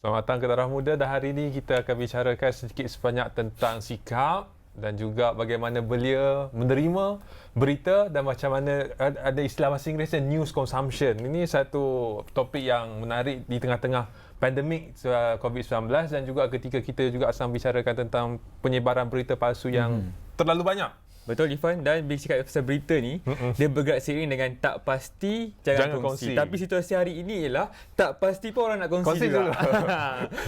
Selamat datang ke Darah Muda, dan hari ini kita akan bicarakan sedikit sebanyak tentang sikap dan juga bagaimana belia menerima berita dan macam mana ada istilah bahasa Inggerisnya news consumption. Ini satu topik yang menarik di tengah-tengah pandemik COVID-19 dan juga ketika kita juga sedang bicarakan tentang penyebaran berita palsu yang terlalu banyak. Betul, Irfan. Dan bila cakap pasal berita ni, dia bergerak seiring dengan tak pasti, jangan kongsi. Tapi situasi hari ini ialah tak pasti pun orang nak kongsi juga.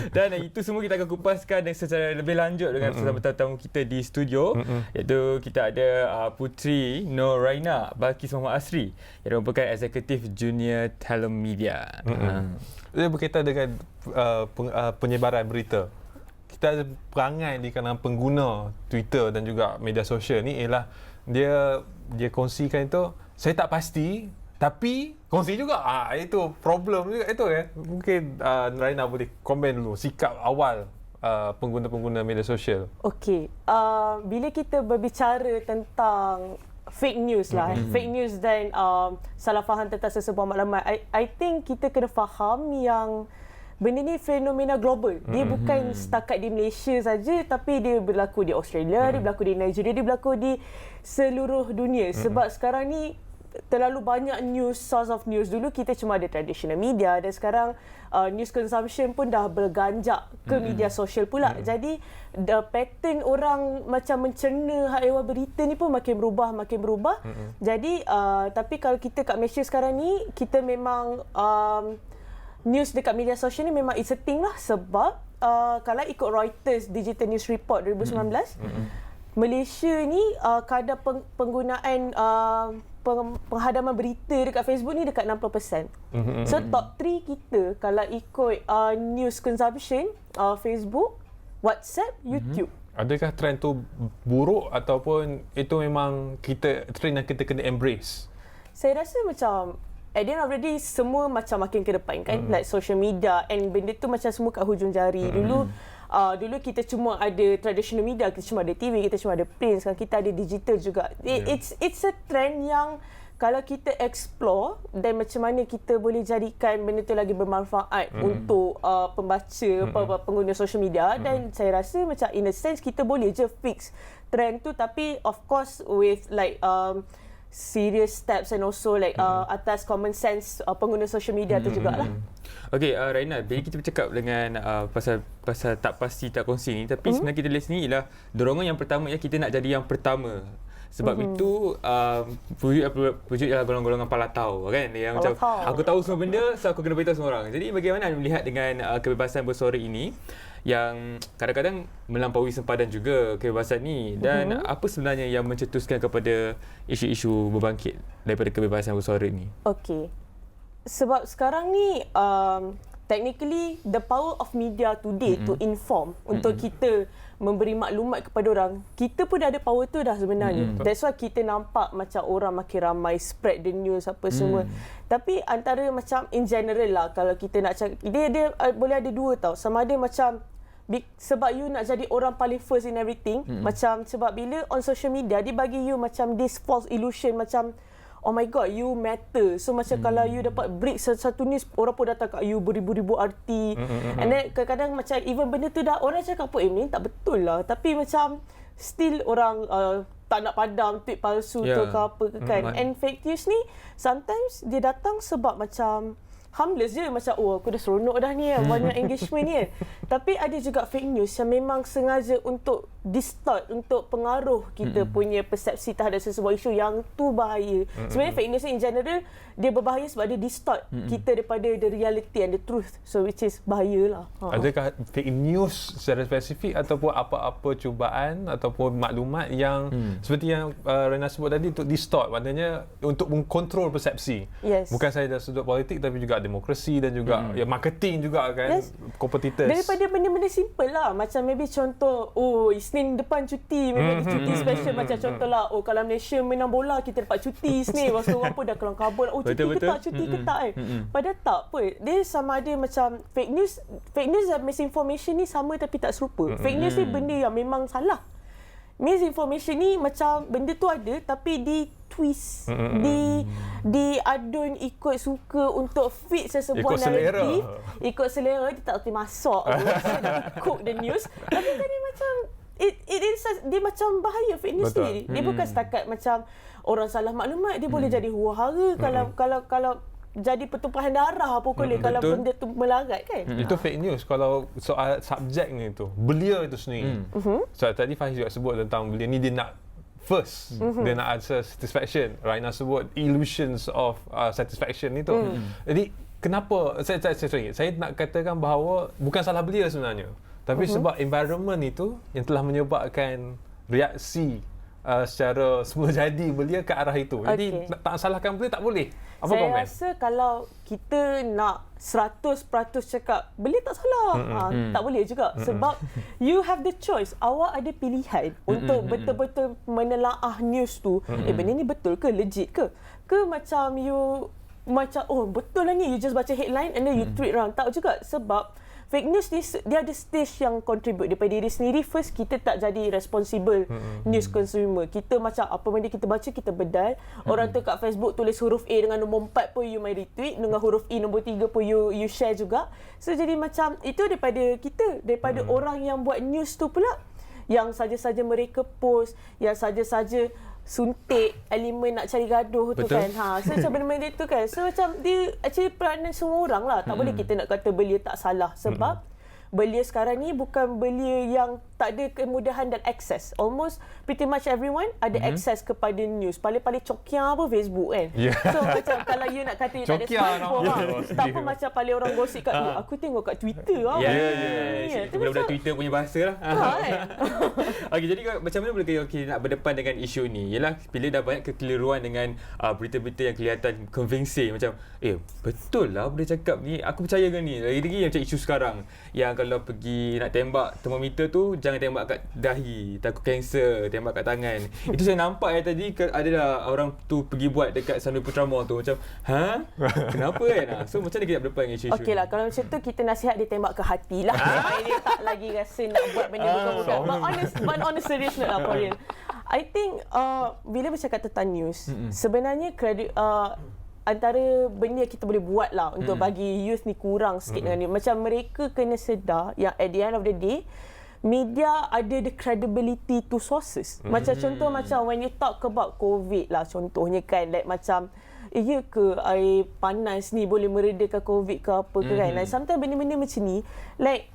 Dan itu semua kita akan kupaskan secara lebih lanjut dengan bersama tetamu kita di studio. Iaitu kita ada Puteri Nur Raina Balkis Muhammad Asri yang merupakan Eksekutif Junior Telemedia. Dia berkaitan dengan penyebaran berita. Kita ada perangai di kalangan pengguna Twitter dan juga media sosial ni ialah dia kongsikan itu, saya tak pasti tapi kongsi juga. Itu problem juga itu kan. Mungkin Raina boleh komen dulu sikap awal pengguna-pengguna media sosial. Okey, bila kita berbicara tentang fake news lah, fake news dan salah faham tentang sesebuah maklumat, I think kita kena faham yang benda ni fenomena global. Dia bukan setakat di Malaysia saja, tapi dia berlaku di Australia, dia berlaku di Nigeria, dia berlaku di seluruh dunia. Sebab sekarang ni terlalu banyak news, source of news. Dulu kita cuma ada traditional media dan sekarang news consumption pun dah berganjak ke media sosial pula. Jadi the pattern orang macam mencerna haiwan berita ni pun makin berubah. Jadi tapi kalau kita kat Malaysia sekarang ni, kita memang news dekat media sosial ni memang it's a thing lah. Sebab kalau ikut Reuters Digital News Report 2019, Malaysia ni kadar penggunaan penghadaman berita dekat Facebook ni dekat 60%. So top 3 kita kalau ikut news consumption, Facebook, WhatsApp, YouTube. Adakah trend tu buruk ataupun itu memang trend yang kita kena embrace? Saya rasa macam at the end of the day, semua macam makin ke depan kan, like social media, and benda tu macam semua kat hujung jari. Dulu kita cuma ada traditional media, kita cuma ada TV, kita cuma ada print, sekarang kita ada digital juga. It's a trend yang kalau kita explore dan macam mana kita boleh jadikan benda tu lagi bermanfaat untuk pembaca, pengguna social media, dan saya rasa macam in a sense kita boleh je fix trend tu, tapi of course with like serious steps and also like atas common sense pengguna social media tu jugalah. Okey, Raina, bila kita bercakap dengan pasal tak pasti tak kongsi ni, tapi sebenarnya kita lihat sini ialah dorongan yang pertama, kita nak jadi yang pertama. Sebab itu wujud ialah golongan-golongan palatau kan, yang macam aku tahu semua benda, so aku kena beritahu semua orang. Jadi bagaimana anda melihat dengan kebebasan bersuara ini yang kadang-kadang melampaui sempadan juga kebebasan ni, dan apa sebenarnya yang mencetuskan kepada isu-isu berbangkit daripada kebebasan bersuara ni? Okey, sebab sekarang ni technically the power of media today to inform, untuk kita memberi maklumat kepada orang, kita pun dah ada power tu dah sebenarnya. That's why kita nampak macam orang makin ramai spread the news apa semua. Tapi antara macam in general lah, kalau kita nak cakap, dia boleh ada dua tau. Sama ada macam sebab you nak jadi orang paling first in everything, macam sebab bila on social media dia bagi you macam this false illusion macam oh my god, you matter. So macam kalau you dapat break satu news, orang pun datang kat you beribu-ribu arti. And then kadang-kadang macam even benda tu dah orang cakap pun ni tak betul lah, tapi macam still orang tak nak padam tweet palsu tu ke apa ke kan. And fake news ni sometimes dia datang sebab macam harmless je, macam oh aku dah seronok dah ni kan, banyak engagement ni kan. Tapi ada juga fake news yang memang sengaja untuk distort, untuk pengaruh kita punya persepsi terhadap sesebuah isu, yang tu bahaya. Sebenarnya fake news in general dia berbahaya sebab dia distort kita daripada the reality and the truth, so which is bahaya lah. Adakah fake news secara spesifik ataupun apa-apa cubaan ataupun maklumat yang seperti yang Raina sebut tadi, untuk distort, maknanya untuk mengkontrol persepsi. Bukan sahaja dari sudut politik tapi juga demokrasi dan juga marketing juga kan, competitors. Daripada benda-benda simple lah, macam maybe contoh Isnin depan cuti, maybe ada cuti special, macam contoh lah kalau Malaysia menang bola kita dapat cuti Isnin, lepas tu orang pun dah kelang kabut cuti ke tak kan. Padahal tak pun, dia sama ada macam fake news dan misinformation ni sama tapi tak serupa. Fake news ni benda yang memang salah. Misinformation ni macam benda tu ada tapi twist, diadun ikut suka untuk fit sesebuah Ikut selera. naratif, ikut selera. Dia tak erti masak so dah cook the news, tapi tadi macam dia macam bahaya fake news Betul. ni. Dia bukan setakat macam orang salah maklumat, dia boleh jadi huru-hara kalau jadi pertumpahan darah apa boleh kalau betul. benda tu melarat kan. Itu fake news kalau soal subjek ni tu. Belia itu sendiri. So tadi Faiz juga sebut tentang belia ni dia nak first. Dia nak ada satisfaction. Raina sebut illusions of satisfaction itu. Jadi kenapa saya nak katakan bahawa bukan salah belia sebenarnya. Tapi sebab environment itu yang telah menyebabkan reaksi secara semula jadi belia ke arah itu. Jadi tak salahkan belia tak boleh. Apa Saya komen? rasa kalau kita nak 100% cakap belia tak salah, tak boleh juga. Sebab you have the choice. Awak ada pilihan untuk betul-betul menelaah news tu. Benda ni betul ke? Legit ke? Ke macam you macam oh betul lah ni, you just baca headline and then you tweet around. Tak juga. Sebab fake news ni dia ada stage yang contribute daripada diri sendiri. First, kita tak jadi responsible news consumer. Kita macam apa benda kita baca, kita bedal. Orang tu kat Facebook tulis huruf A dengan nombor 4 pun you main retweet, dengan huruf E nombor 3 pun you share juga. So jadi macam itu daripada kita, daripada orang yang buat news tu pula, yang saja-saja mereka post, yang saja-saja suntik elemen nak cari gaduh tu. Betul. kan. So macam benda-benda tu kan. So macam dia actually peranan semua orang lah. Tak boleh kita nak kata belia tak salah. Sebab belia sekarang ni bukan belia yang tak ada kemudahan dan akses. Almost pretty much everyone ada akses kepada news. Paling-paling cokia apa Facebook kan. Yeah. So macam kalau you nak kata you tak ada Cokia smartphone nak. tak apa macam paling orang gosip kat aku tengok kat Twitter lah. Itu budak-budak Twitter punya bahasa lah. Okey, jadi macam mana boleh nak berdepan dengan isu ni? Yalah, bila dah banyak kekeliruan dengan berita-berita yang kelihatan convincing, macam betul lah boleh cakap ni, aku percaya ke ni? Lagi-lagi macam isu sekarang yang kalau pergi nak tembak termometer tu, jangan tembak kat dahi, takut kanser, tembak kat tangan. Itu saya nampak tadi ada orang tu pergi buat dekat Sunway Putra Mall tu, macam kenapa kan? So macam mana kita nak berdepan dengan isu-isu Okey lah, kalau macam tu kita nasihat dia tembak ke hati lah. Supaya dia tak lagi rasa nak buat benda bukan-bukan. But on a serious note lah, for real. I think bila bercakap tentang news, sebenarnya antara benda yang kita boleh buat lah untuk bagi youth ni kurang sikit dengan ni. Macam mereka kena sedar yang at the end of the day, media ada the credibility to sources. Macam contoh macam when you talk about COVID lah contohnya kan, like macam ya ke air panas ni boleh meredakan COVID ke apa ke kan. Like sometimes benda-benda macam ni, like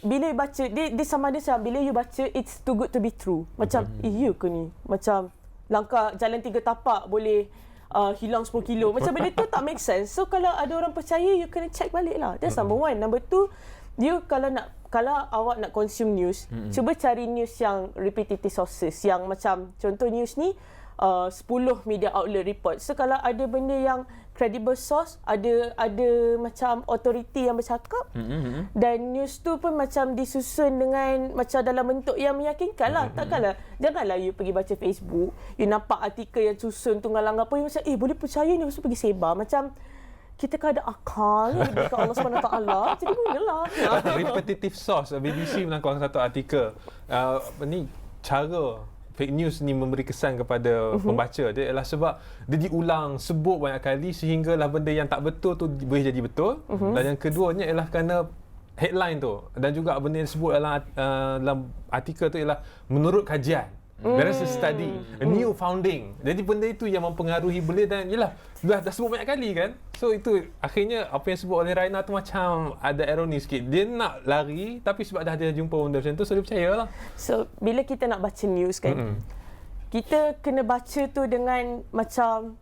bila you baca, dia sama ada macam bila you baca it's too good to be true. Macam ya ke ni? Macam langkah jalan 3 tapak boleh hilang 10 kilo. Macam benda tu tak make sense. So kalau ada orang percaya, you kena check balik lah. That's number one. Number two, you kalau awak nak consume news, cuba cari news yang repetitive sources, yang macam contoh news ni 10 media outlet report. So kalau ada benda yang credible source, ada macam authority yang bercakap, dan news tu pun macam disusun dengan macam dalam bentuk yang meyakinkan lah. Janganlah you pergi baca Facebook, you nampak artikel yang susun tunggal-langgar apa, you macam boleh percaya ni, lepas tu pergi sebar. Macam kita kan ada akal dekat Allah SWT, jadi gunalah. Repetitive source. BBC menangkap satu artikel ni cara fake news ni memberi kesan kepada pembaca dia ialah sebab dia diulang sebut banyak kali sehinggalah benda yang tak betul tu boleh jadi betul. Dan yang keduanya ialah kerana headline tu, dan juga benda yang disebut dalam artikel tu ialah menurut kajian. There is a study, a new founding. Jadi benda itu yang mempengaruhi belia, dan yalah dah sebut banyak kali kan. So itu akhirnya apa yang sebut oleh Raina tu macam ada ironi sikit. Dia nak lari tapi sebab dah ada jumpa benda macam tu, so dia percayalah. So bila kita nak baca news kan, kita kena baca tu dengan macam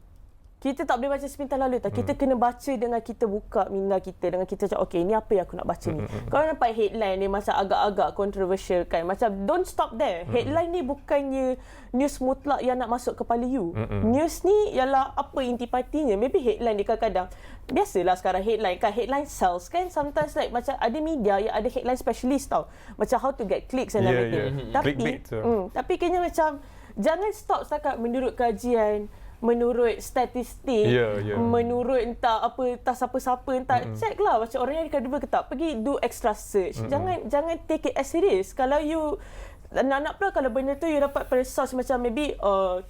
kita tak boleh baca sepintas lalu tak. Kita kena baca dengan kita buka minda kita, dengan kita cakap okey, ni apa yang aku nak baca ni. Kalau nampak headline ni macam agak-agak controversial kan, macam don't stop there. Headline ni bukannya news mutlak yang nak masuk kepala you. News ni ialah apa intipatinya. Maybe headline dia kadang-kadang, biasalah sekarang headline kan, headline sells kan. Sometimes like macam ada media yang ada headline specialist tau, macam how to get clicks and everything. Tapi kayaknya macam jangan stop setakat menurut kajian, menurut statistik, menurut entah siapa-siapa, entah check lah macam orang yang credible ke tak. Pergi do extra search. Jangan take it as serious. Kalau you nak pula kalau benda tu you dapat pada source macam maybe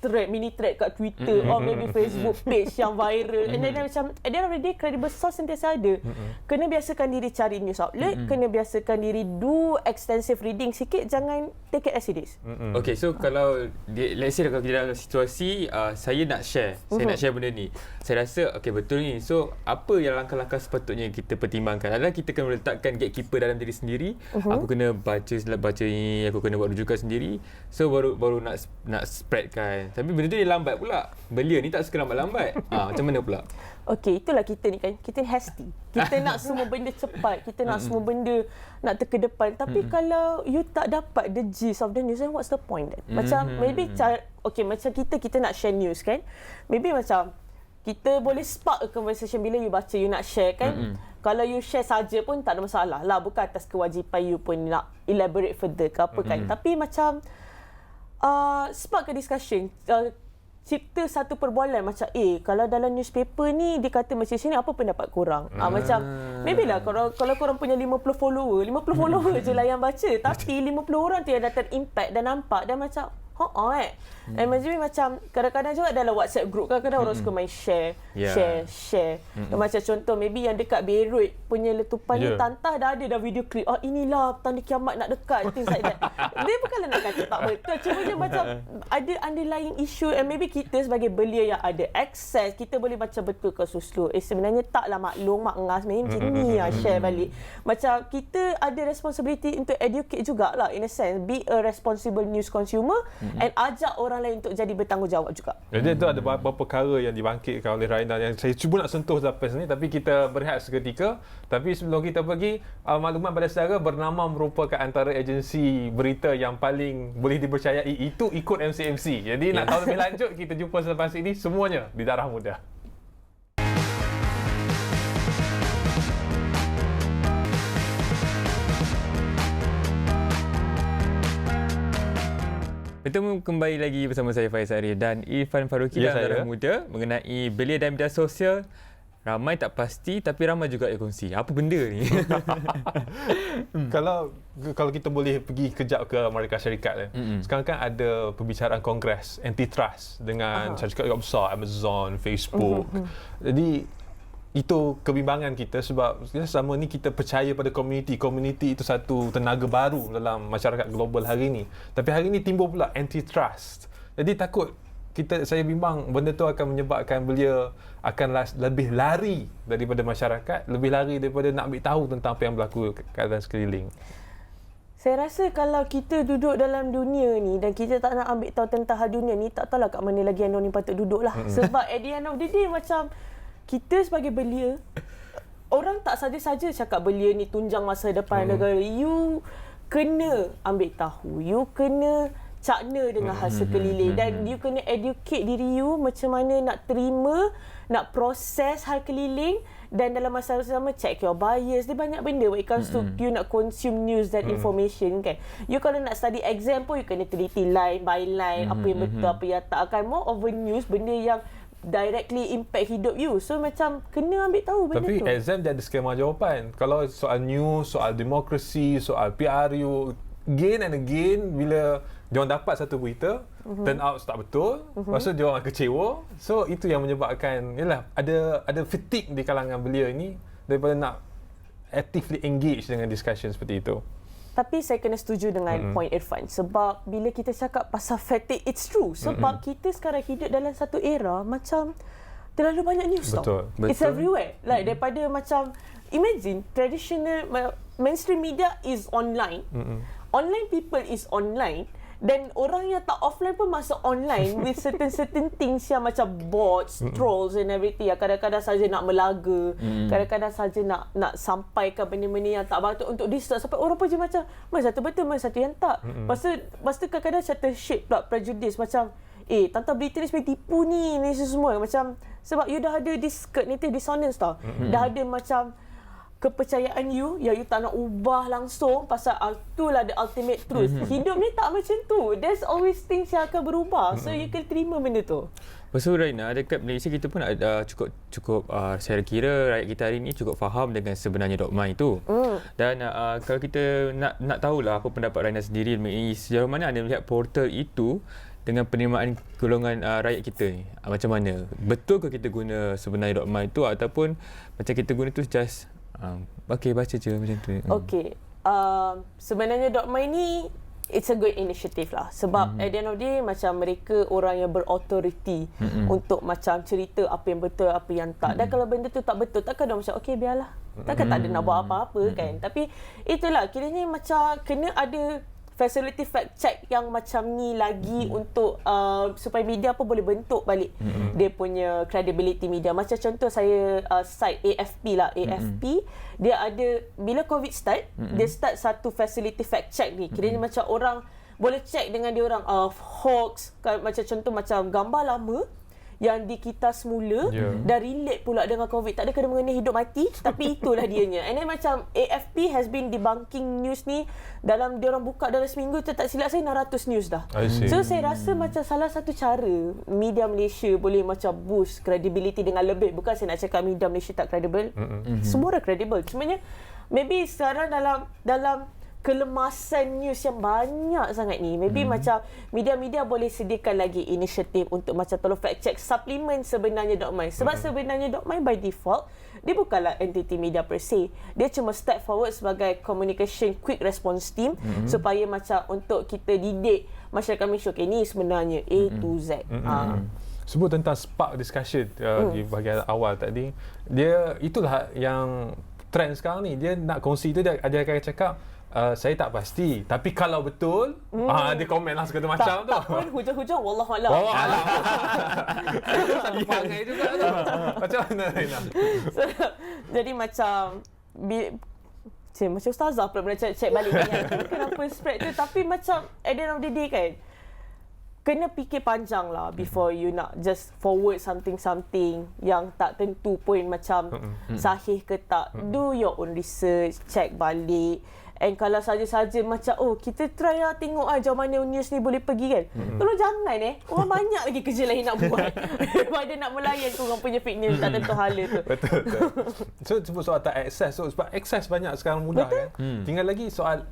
thread, mini thread kat Twitter or maybe Facebook page yang viral, and then macam at the end of the day credible source sentiasa ada. Kena biasakan diri cari news outlet, kena biasakan diri do extensive reading sikit, jangan take it as it is. Okay, so kalau let's say kalau kita dalam situasi saya nak share benda ni, saya rasa okay betul ni, so apa yang langkah-langkah sepatutnya kita pertimbangkan? Adalah kita kena meletakkan gatekeeper dalam diri sendiri, aku kena baca ni, aku kena buat rujukan sendiri, so baru nak spreadkan. Tapi benda tu dia lambat pula, belia ni tak suka lambat-lambat. Macam mana pula? Okey, itulah kita ni kan. Kita hasty. Kita nak semua benda cepat. Kita nak semua benda nak ke depan. Tapi kalau you tak dapat the gist of the news, then what's the point then? Macam maybe macam kita nak share news kan. Maybe macam kita boleh spark a conversation bila you baca, you nak share kan. Kalau you share saja pun tak ada masalah lah. Bukan atas kewajipan you pun nak elaborate further ke apa kan. Tapi macam spark a discussion. Cipta satu perbualan macam kalau dalam newspaper ni dia kata macam sini, apa pendapat korang? Macam maybe lah kalau korang punya 50 follower je lah yang baca, tapi 50 orang tu yang dah terimpact dan nampak dan macam and macam kadang-kadang juga dalam WhatsApp group kadang-kadang orang suka main share. Macam contoh maybe yang dekat Beirut punya letupan ni tantah dah ada video klip, inilah tanda kiamat nak dekat, things like that. Dia bukanlah nak kata tak betul, cuma dia macam ada underlying issue, and maybe kita sebagai belia yang ada access, kita boleh baca betul ke suslu, sebenarnya taklah maklum mak ngas main macam ni share balik. Macam kita ada responsibility untuk educate jugalah, in a sense, be a responsible news consumer, and ajak orang lain untuk jadi bertanggungjawab juga. Jadi itu ada beberapa perkara yang dibangkitkan oleh Raina yang saya cuba nak sentuh sampai sini, tapi kita berehat seketika. Tapi sebelum kita pergi, maklumat pada saudara, Bernama merupakan antara agensi berita yang paling boleh dipercayai, itu ikut MCMC. Jadi nak tahu lebih lanjut, kita jumpa selepas ini, semuanya di Darah Muda. Bertemu kembali lagi bersama saya Faiz Arif dan Irfan Faruqi dalam Darah Muda mengenai belia dan media sosial. Ramai tak pasti tapi ramai juga yang kongsi. Apa benda ni? Kalau kita boleh pergi kejap ke Amerika Syarikat sekarang kan ada perbicaraan Kongres antitrust dengan syarikat yang besar, Amazon, Facebook. Jadi itu kebimbangan kita sebab selama ni kita percaya pada komuniti itu satu tenaga baru dalam masyarakat global hari ni. Tapi hari ni timbul pula antitrust. Jadi saya bimbang benda tu akan menyebabkan belia akan lebih lari daripada masyarakat, lebih lari daripada nak ambil tahu tentang apa yang berlaku kat sekeliling. Saya rasa kalau kita duduk dalam dunia ni dan kita tak nak ambil tahu tentang hal dunia ni, tak tahulah kat mana lagi yang ni patut duduk lah. Sebab at the end of the day macam kita sebagai belia, orang tak saja-saja cakap belia ni tunjang masa depan negara. You kena ambil tahu, you kena cakna dengan hal sekeliling dan you kena educate diri you macam mana nak terima, nak proses hal keliling, dan dalam masa sama check your bias. Dia banyak benda when it comes to you nak consume news dan information kan. You kalau nak study exam pun you kena teliti line by line apa yang betul, apa yang tak. Akan more of a news, benda yang directly impact hidup you. So macam kena ambil tahu benda tu. Tapi exam dia ada skema jawapan. Kalau soal news, soal demokrasi, soal PRU, again and again bila diorang dapat satu berita, turn out tak betul, lepas tu diorang kecewa. So itu yang menyebabkan ada fatigue di kalangan belia ini daripada nak actively engage dengan discussion seperti itu. Tapi saya kena setuju dengan point Irfan, sebab bila kita cakap pasal fatigue, it's true. Sebab kita sekarang hidup dalam satu era macam terlalu banyak news. Betul. It's everywhere. Like daripada macam, imagine traditional mainstream media is online. Online people is online. Dan orang yang tak offline pun masuk online with certain things yang macam bots, trolls and everything. Yang kadang-kadang saja nak melaga, kadang-kadang saja nak sampaikan benda-benda yang tak patut untuk disturb, sampai orang pun je macam mana satu betul, mana satu yang tak. Lepas tu kadang-kadang certain shape pula prejudice macam tentang berita ni sebenarnya tipu ni semua. Macam sebab you dah ada this cognitive dissonance tau. Dah ada macam kepercayaan you yang you tak nak ubah langsung pasal itulah the ultimate truth. Hidup ni tak macam tu. There's always things yang akan berubah. So you kena terima benda tu. Lepas tu Raina, dekat Malaysia kita pun ada cukup saya kira rakyat kita hari ni cukup faham dengan sebenarnya .my itu. Dan kalau kita nak tahulah apa pendapat Raina sendiri mengenai sejauh mana anda melihat portal itu dengan penerimaan golongan rakyat kita ni. Macam mana? Betul ke kita guna sebenarnya .my itu ataupun macam kita guna tu just okey baca je macam tu. Okey. Sebenarnya .my ni it's a good initiative lah sebab at the end of the day macam mereka orang yang berautoriti untuk macam cerita apa yang betul apa yang tak. Dan kalau benda tu tak betul takkan dia macam okey biarlah. Takkan tak ada nak buat apa-apa kan. Tapi itulah kiranya macam kena ada facility fact check yang macam ni lagi untuk supaya media pun boleh bentuk balik dia punya credibility media. Macam contoh saya site AFP lah. AFP dia ada bila COVID start dia start satu facility fact check ni. Kiranya macam orang boleh check dengan dia orang hoax macam contoh macam gambar lama yang dikita semula dan relate pula dengan COVID. Tak ada kena mengenai hidup mati tapi itulah dianya. And then macam AFP has been debunking news ni dalam diorang buka dalam seminggu tu tak silap saya 600 news dah. So saya rasa macam salah satu cara media Malaysia boleh macam boost credibility dengan lebih. Bukan saya nak cakap media Malaysia tak credible. Semua orang credible. Sebenarnya maybe sekarang dalam kelemasan news yang banyak sangat ni. Maybe macam media-media boleh sediakan lagi inisiatif untuk macam tolong fact check suplemen sebenarnya .my. Sebab sebenarnya .my by default dia bukanlah entity media per se. Dia cuma step forward sebagai communication quick response team supaya macam untuk kita didik masyarakat Malaysia okay, ni sebenarnya A to Z. Sebut tentang spark discussion di bahagian awal tadi. Dia itulah yang trend sekarang ni. Dia nak kongsi tu dia akan cakap saya tak pasti. Tapi kalau betul, dia komen lah segala macam tu. Tak pun hujung-hujung wallahualam. Wallahualam. Satu perangai juga tu. Macam mana Raina? So, jadi macam macam ustazah pula cek balik kan. Kenapa spread tu. Tapi macam at the end of the day kan, kena fikir panjang lah before you nak just forward something yang tak tentu pun macam sahih ke tak. Do your own research, check balik. And kalau saja-saja macam kita try lah tengok jauh mana news ni boleh pergi kan. Tolong jangan orang banyak lagi kerja lain nak buat daripada nak melayan korang punya fake news tak tentu hala tu. Betul. So sebut soal tak akses. So sebab akses banyak sekarang mudah kan. Tinggal lagi soal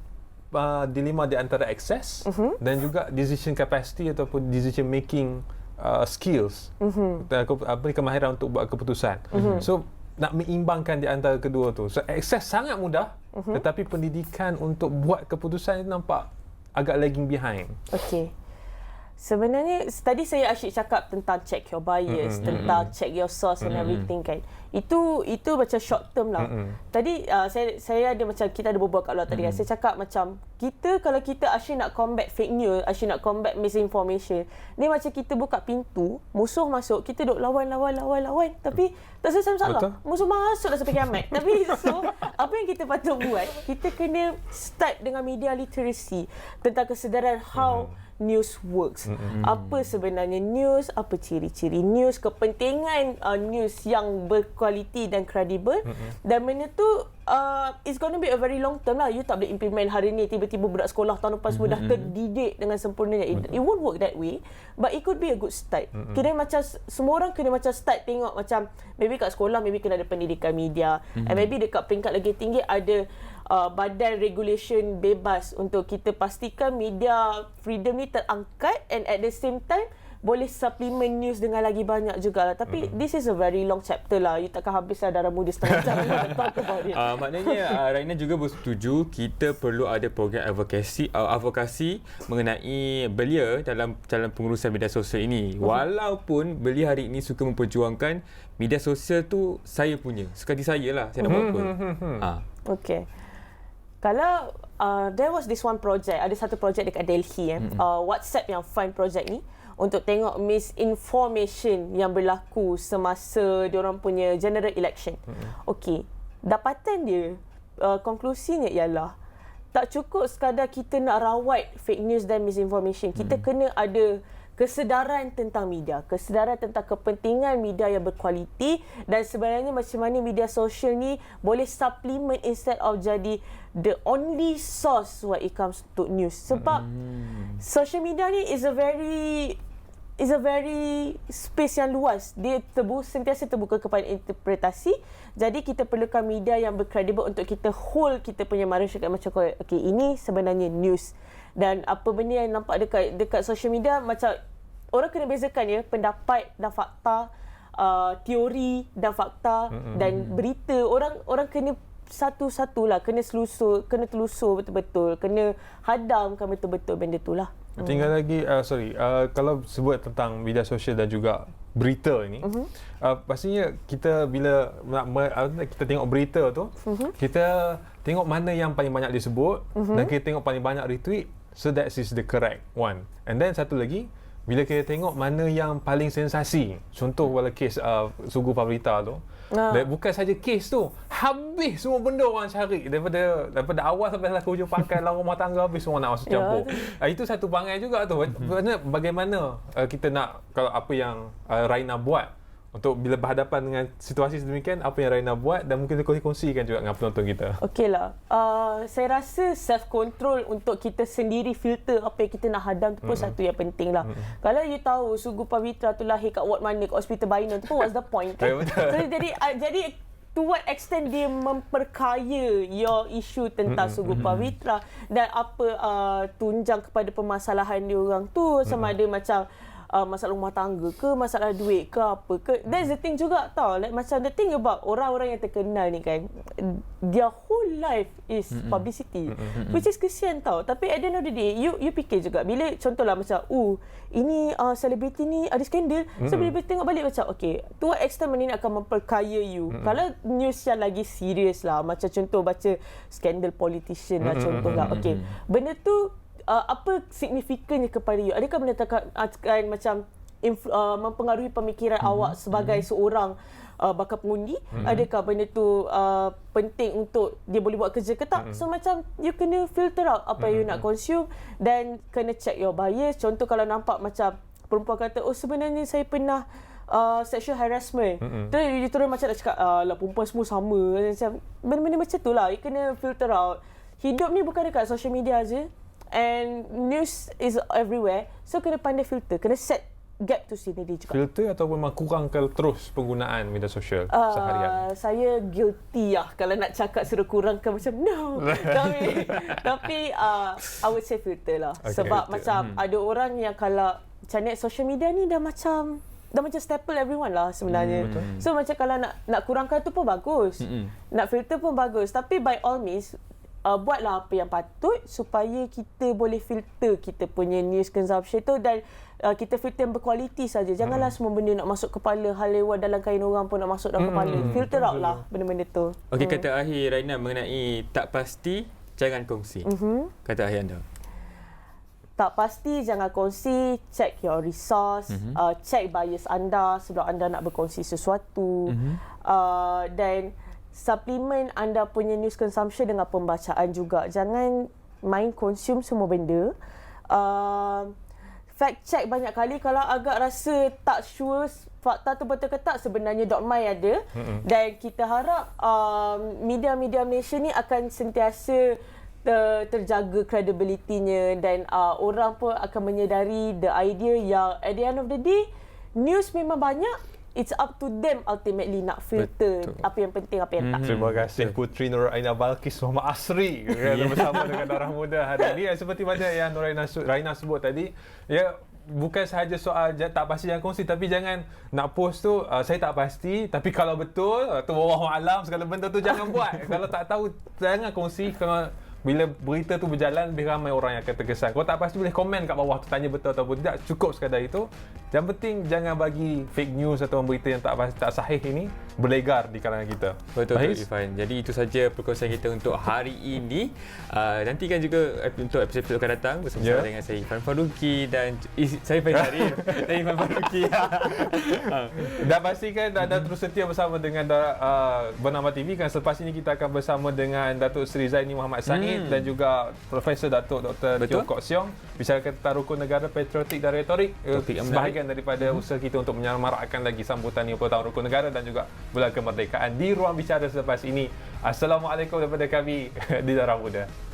dilema di antara akses dan juga decision capacity ataupun decision making skills. Kemahiran untuk buat keputusan. So nak mengimbangkan di antara kedua tu. So akses sangat mudah tetapi pendidikan untuk buat keputusan itu nampak agak lagging behind. Okey. Sebenarnya tadi saya asyik cakap tentang check your bias, tentang check your source and everything kan. Itu macam short term lah. Tadi saya ada macam kita ada berbual kat luar tadi kan. Saya cakap macam kalau kita asyik nak combat fake news, asyik nak combat misinformation, ni macam kita buka pintu, musuh masuk, kita duk lawan tapi tak selesai masalah. Musuh masuk dah sampai kiamat. Tapi so apa yang kita patut buat, kita kena start dengan media literacy tentang kesedaran how news works. Apa sebenarnya news, apa ciri-ciri news, kepentingan news yang berkualiti dan kredibel. Dan benda tu it's going to be a very long term lah. You tak boleh implement hari ni tiba-tiba budak sekolah tahun lepas semua dah terdidik dengan sempurnanya. It won't work that way, but it could be a good start. Kira macam semua orang kena macam start tengok macam maybe kat sekolah maybe kena ada pendidikan media, and maybe dekat peringkat lagi tinggi ada badan regulation bebas untuk kita pastikan media freedom ni terangkat, and at the same time boleh supplement news dengan lagi banyak jugalah. Tapi this is a very long chapter lah. You takkan habis lah darah muda setengah jam talk about it. Maknanya Raina juga bersetuju kita perlu ada program advokasi mengenai belia dalam pengurusan media sosial ini. Walaupun belia hari ini suka memperjuangkan media sosial tu saya punya. Sekali saya lah, saya nak buat apa. Okay. Kalau there was this one project, ada satu projek dekat Delhi WhatsApp yang fund project ni untuk tengok misinformation yang berlaku semasa diorang punya general election. Okey, dapatan dia konklusinya ialah tak cukup sekadar kita nak rawat fake news dan misinformation. Kita kena ada kesedaran tentang media, kesedaran tentang kepentingan media yang berkualiti, dan sebenarnya macam mana media sosial ni boleh supplement instead of jadi the only source when it comes to news. Sebab social media ni is a very space yang luas. Dia sentiasa terbuka kepada interpretasi. Jadi kita perlukan media yang berkredibel untuk kita hold kita punya masyarakat macam okay, ini sebenarnya news. Dan apa benda yang nampak dekat social media, macam orang kena bezakan ya, pendapat dan fakta, teori dan fakta dan berita. Orang kena satu-satulah, kena telusur betul-betul, kena hadamkan betul-betul benda tu lah. Tinggal lagi, kalau sebut tentang media sosial dan juga berita ini, pastinya kita bila kita tengok berita tu, kita tengok mana yang paling banyak disebut dan kita tengok paling banyak retweet, so that is the correct one. And then satu lagi, bila kita tengok mana yang paling sensasi, contoh wala kes Sugu Favrita tu, bukan saja kes tu, habis semua benda orang cari daripada awal sampai ke hujung pakai lah rumah tangga, habis semua nak masuk campur. Itu satu perangai juga tu. Bagaimana kita nak, kalau apa yang Raina buat untuk bila berhadapan dengan situasi sedemikian, apa yang Raina buat, dan mungkin kongsikan juga dengan penonton kita. Okeylah, saya rasa self control untuk kita sendiri filter apa yang kita nak hadam tu pun satu yang penting lah. Kalau you tahu Sugu Pavitra tu lahir kat ward mana, kat Hospital Bainon tu pun what's the point kan? So, jadi to what extent dia memperkaya your issue tentang Sugu Pavitra dan apa tunjang kepada permasalahan dia orang tu, sama ada macam masalah rumah tangga ke, masalah duit ke, apa ke. That's the thing juga tau. Like, macam the thing about orang-orang yang terkenal ni kan, their whole life is publicity. Which is kesian tau. Tapi at the end of the day, you fikir juga, bila contohlah macam, ini selebriti ni ada skandal. So bila tengok balik macam, okay, to what extent benda ni akan memperkaya you. Kalau news yang lagi serius lah, macam contoh baca skandal politician lah contoh lah. Okay, benda tu apa signifikannya kepada you? Adakah benda akan macam mempengaruhi pemikiran awak sebagai seorang bakal pengundi? Adakah benda tu penting untuk dia boleh buat kerja ke tak? So macam you kena filter out apa yang you nak consume dan kena check your bias. Contoh kalau nampak macam perempuan kata, sebenarnya saya pernah sexual harassment. Terus you terus macam nak cakap, lah perempuan semua sama. Macam benda-benda macam tu lah. You kena filter out. Hidup ni bukan dekat social media aje. And news is everywhere. So kena pandai filter, kena set gap tu sendiri juga. Filter ataupun memang kurangkan terus penggunaan media sosial seharian? Saya guilty lah kalau nak cakap suruh kurangkan macam no. Tapi I would say filter lah. Okay, sebab filter. Macam ada orang yang kalau macam net social media ni dah macam staple everyone lah sebenarnya. So macam kalau nak kurangkan tu pun bagus. Nak filter pun bagus. Tapi by all means, buatlah apa yang patut supaya kita boleh filter kita punya news consumption tu, dan kita filter yang berkualiti saja. Janganlah semua benda nak masuk kepala, hal lewat dalam kain orang pun nak masuk dalam kepala. Filter out lah benda-benda tu. Okey, kata akhir Raina mengenai tak pasti, jangan kongsi. Kata akhir anda. Tak pasti, jangan kongsi. Check your resource. Check bias anda sebelum anda nak berkongsi sesuatu. Dan suplemen anda punya news consumption dengan pembacaan juga. Jangan main consume semua benda. Fact check banyak kali. Kalau agak rasa tak sure fakta tu betul ke tak, sebenarnya .my ada. Dan kita harap media-media Malaysia ni akan sentiasa terjaga credibility-nya, dan orang pun akan menyedari the idea yang at the end of the day, news memang banyak. It's up to them ultimately nak filter. Betul. Apa yang penting, apa yang tak. Terima kasih Puteri Nuraina Balkis Muhammad Asri bersama dengan Darah Muda hari ini. Seperti macam yang Raina sebut tadi, ya, bukan sahaja soal tak pasti jangan kongsi, tapi jangan nak post tu saya tak pasti, tapi kalau betul tu wallahu alam, segala benda tu jangan buat. Kalau tak tahu jangan kongsi. Kalau bila berita tu berjalan, lebih ramai orang yang akan terkesan. Kalau tak pasti boleh komen kat bawah tu, tanya betul ataupun tidak, cukup sekadar itu. Yang penting jangan bagi fake news atau berita yang tak sahih ini berlegar di kalangan kita. Betul, Irfan. Jadi itu saja perkongsian kita untuk hari ini. Nantikan juga untuk episod akan datang bersama dengan saya Irfan Faruqi dan saya Faizari dan Irfan Faruqi. Dan pastikan anda terus setia bersama dengan Bernama TV, kan selepas ini kita akan bersama dengan Datuk Seri Zaini Muhammad Said Langit dan juga Profesor Datuk Dr. Teo Kok Siong bicarakan tentang rukun negara patriotik dan retorik. Topik yang Sebahagian daripada usaha kita untuk menyemarakkan lagi sambutan 50 tahun rukun negara dan juga bulan kemerdekaan di ruang bicara selepas ini. Assalamualaikum daripada kami di Darah Muda.